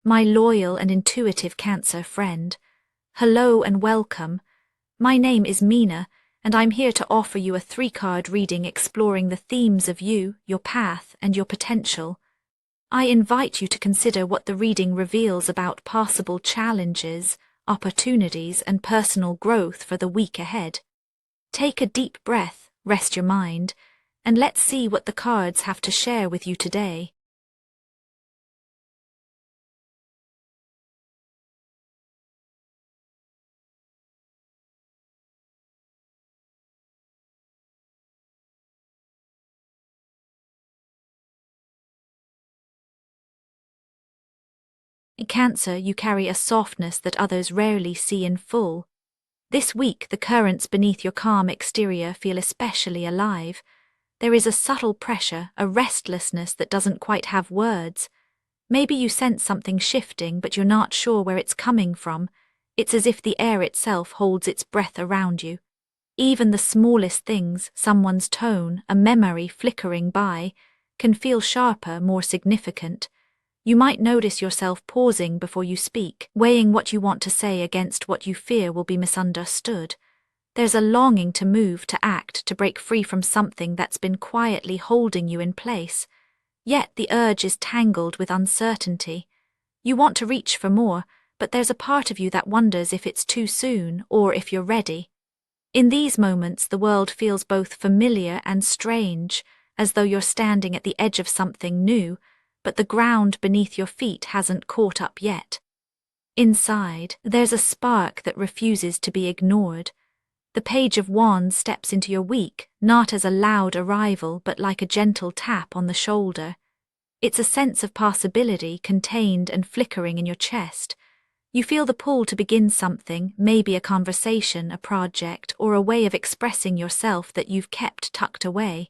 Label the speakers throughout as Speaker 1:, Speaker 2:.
Speaker 1: my loyal and intuitive Cancer friend. Hello and welcome. My name is Mina, and I'm here to offer you a 3-card reading exploring the themes of you, your path, and your potential. I invite you to consider what the reading reveals about possible challenges, opportunities, and personal growth for the week ahead. Take a deep breath, rest your mind, and let's see what the cards have to share with you today. In Cancer, you carry a softness that others rarely see in full. This week, the currents beneath your calm exterior feel especially alive. There is a subtle pressure, a restlessness that doesn't quite have words. Maybe you sense something shifting, but you're not sure where it's coming from. It's as if the air itself holds its breath around you. Even the smallest things, someone's tone, a memory flickering by, can feel sharper, more significant. You might notice yourself pausing before you speak, weighing what you want to say against what you fear will be misunderstood. There's a longing to move, to act, to break free from something that's been quietly holding you in place. Yet the urge is tangled with uncertainty. You want to reach for more, but there's a part of you that wonders if it's too soon or if you're ready. In these moments, the world feels both familiar and strange, as though you're standing at the edge of something new, but the ground beneath your feet hasn't caught up yet. Inside, there's a spark that refuses to be ignored. The Page of Wands steps into your week, not as a loud arrival, but like a gentle tap on the shoulder. It's a sense of possibility contained and flickering in your chest. You feel the pull to begin something, maybe a conversation, a project, or a way of expressing yourself that you've kept tucked away.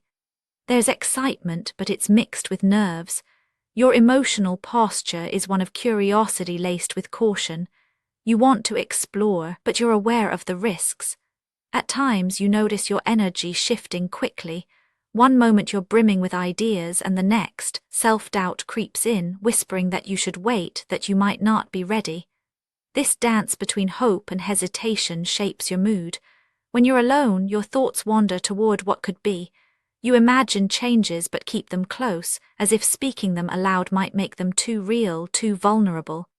Speaker 1: There's excitement, but it's mixed with nerves. Your emotional posture is one of curiosity laced with caution. You want to explore, but you're aware of the risks. At times you notice your energy shifting quickly. One moment you're brimming with ideas, and the next, self-doubt creeps in, whispering that you should wait, that you might not be ready. This dance between hope and hesitation shapes your mood. When you're alone, your thoughts wander toward what could be. You imagine changes but keep them close, as if speaking them aloud might make them too real, too vulnerable.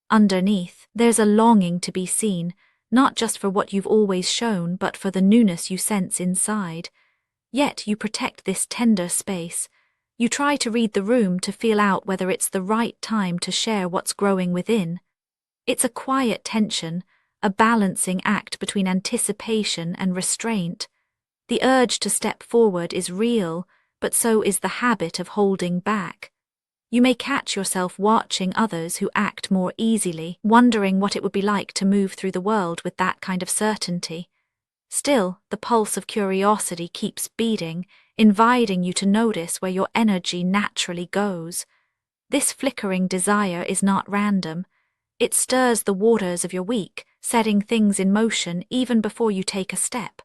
Speaker 1: Underneath, there's a longing to be seen, not just for what you've always shown, but for the newness you sense inside. Yet you protect this tender space. You try to read the room, to feel out whether it's the right time to share what's growing within. It's a quiet tension, a balancing act between anticipation and restraint. The urge to step forward is real, but so is the habit of holding back. You may catch yourself watching others who act more easily, wondering what it would be like to move through the world with that kind of certainty. Still, the pulse of curiosity keeps beating, inviting you to notice where your energy naturally goes. This flickering desire is not random. It stirs the waters of your week, setting things in motion even before you take a step.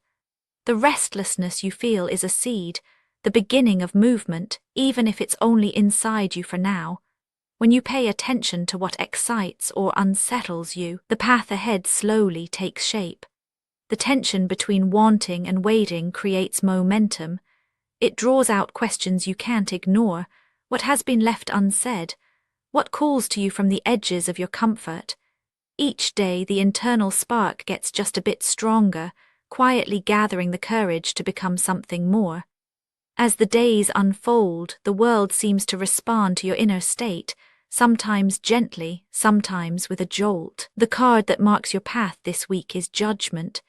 Speaker 1: The restlessness you feel is a seed, the beginning of movement, even if it's only inside you for now. When you pay attention to what excites or unsettles you, the path ahead slowly takes shape. The tension between wanting and waiting creates momentum. It draws out questions you can't ignore, what has been left unsaid, what calls to you from the edges of your comfort. Each day the internal spark gets just a bit stronger, quietly gathering the courage to become something more. As the days unfold, the world seems to respond to your inner state, sometimes gently, sometimes with a jolt. The card that marks your path this week is Judgment.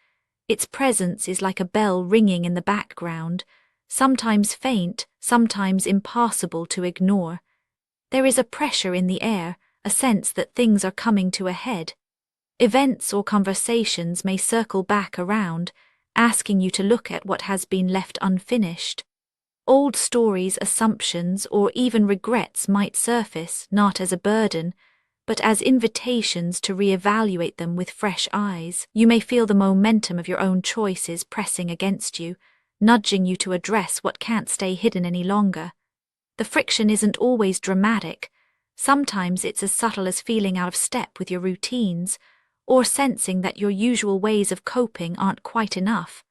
Speaker 1: Its presence is like a bell ringing in the background, sometimes faint, sometimes impossible to ignore. There is a pressure in the air, a sense that things are coming to a head. Events or conversations may circle back around, asking you to look at what has been left unfinished. Old stories, assumptions, or even regrets might surface, not as a burden, but as invitations to reevaluate them with fresh eyes. You may feel the momentum of your own choices pressing against you, nudging you to address what can't stay hidden any longer. The friction isn't always dramatic. Sometimes it's as subtle as feeling out of step with your routines, or sensing that your usual ways of coping aren't quite enough.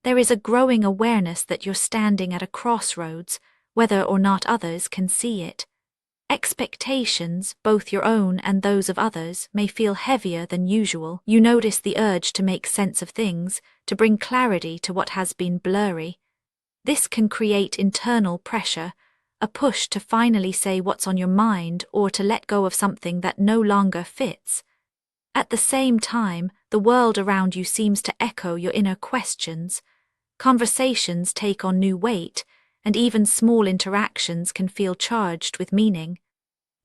Speaker 1: There is a growing awareness that you're standing at a crossroads, whether or not others can see it. Expectations, both your own and those of others, may feel heavier than usual. You notice the urge to make sense of things, to bring clarity to what has been blurry. This can create internal pressure, a push to finally say what's on your mind or to let go of something that no longer fits. At the same time, the world around you seems to echo your inner questions. Conversations take on new weight, and even small interactions can feel charged with meaning.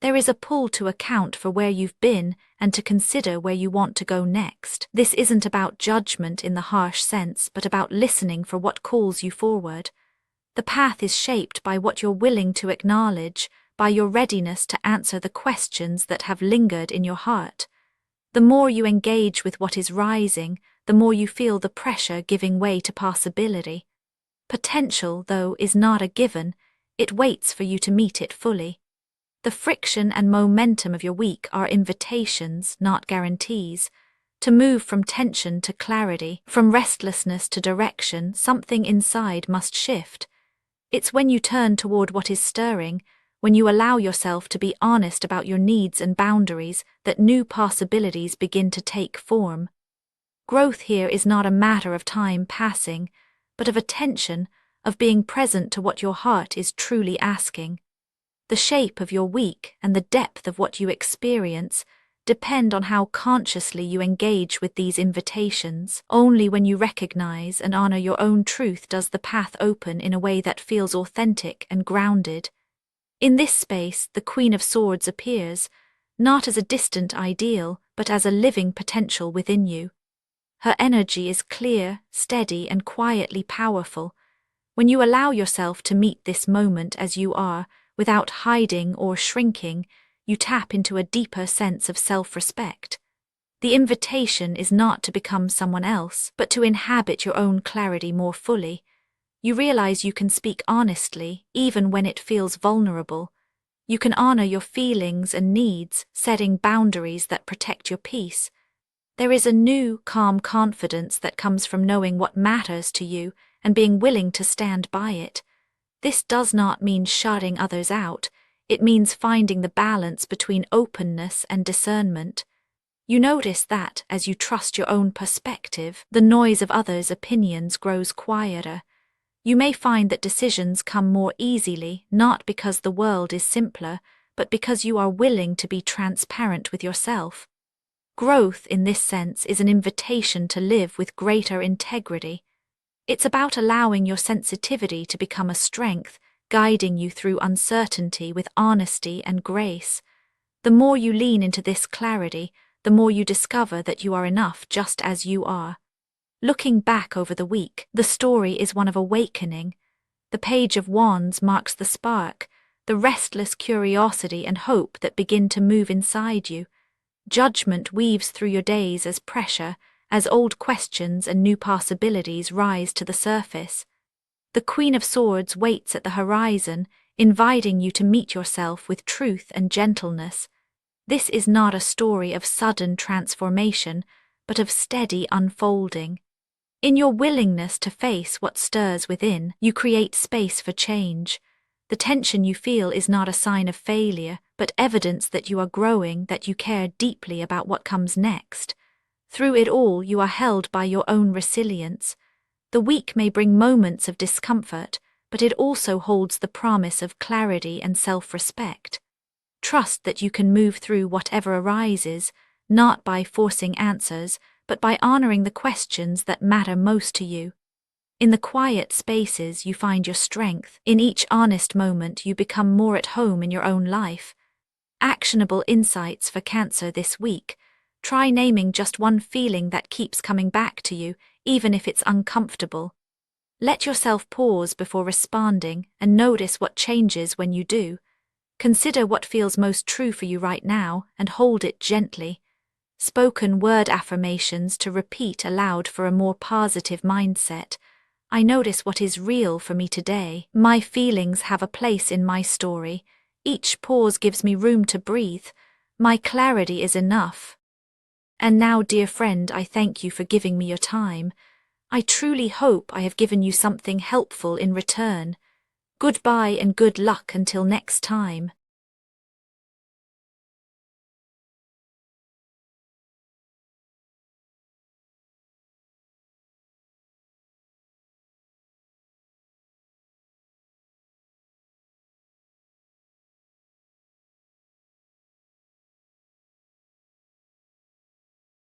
Speaker 1: There is a pull to account for where you've been and to consider where you want to go next. This isn't about judgment in the harsh sense, but about listening for what calls you forward. The path is shaped by what you're willing to acknowledge, by your readiness to answer the questions that have lingered in your heart. The more you engage with what is rising, the more you feel the pressure giving way to possibility. Potential, though, is not a given. It waits for you to meet it fully. The friction and momentum of your week are invitations, not guarantees. To move from tension to clarity, from restlessness to direction, something inside must shift. It's when you turn toward what is stirring, when you allow yourself to be honest about your needs and boundaries, that new possibilities begin to take form. Growth here is not a matter of time passing, but of attention, of being present to what your heart is truly asking. The shape of your week and the depth of what you experience depend on how consciously you engage with these invitations. Only when you recognize and honor your own truth does the path open in a way that feels authentic and grounded. In this space, the Queen of Swords appears, not as a distant ideal, but as a living potential within you. Her energy is clear, steady, and quietly powerful. When you allow yourself to meet this moment as you are, without hiding or shrinking, you tap into a deeper sense of self-respect. The invitation is not to become someone else, but to inhabit your own clarity more fully. You realize you can speak honestly, even when it feels vulnerable. You can honor your feelings and needs, setting boundaries that protect your peace. There is a new, calm confidence that comes from knowing what matters to you and being willing to stand by it. This does not mean shutting others out. It means finding the balance between openness and discernment. You notice that, as you trust your own perspective, the noise of others' opinions grows quieter. You may find that decisions come more easily, not because the world is simpler, but because you are willing to be transparent with yourself. Growth, in this sense, is an invitation to live with greater integrity. It's about allowing your sensitivity to become a strength, guiding you through uncertainty with honesty and grace. The more you lean into this clarity, the more you discover that you are enough just as you are. Looking back over the week, the story is one of awakening. The Page of Wands marks the spark, the restless curiosity and hope that begin to move inside you. Judgment weaves through your days as pressure, as old questions and new possibilities rise to the surface. The Queen of Swords waits at the horizon, inviting you to meet yourself with truth and gentleness. This is not a story of sudden transformation, but of steady unfolding. In your willingness to face what stirs within, you create space for change. The tension you feel is not a sign of failure, but evidence that you are growing, that you care deeply about what comes next. Through it all, you are held by your own resilience. The week may bring moments of discomfort, but it also holds the promise of clarity and self-respect. Trust that you can move through whatever arises, not by forcing answers, but by honoring the questions that matter most to you. In the quiet spaces, you find your strength. In each honest moment, you become more at home in your own life. Actionable insights for Cancer this week. Try naming just one feeling that keeps coming back to you, even if it's uncomfortable. Let yourself pause before responding and notice what changes when you do. Consider what feels most true for you right now and hold it gently. Spoken word affirmations to repeat aloud for a more positive mindset. I notice what is real for me today. My feelings have a place in my story. Each pause gives me room to breathe. My clarity is enough. And now, dear friend, I thank you for giving me your time. I truly hope I have given you something helpful in return. Goodbye and good luck until next time.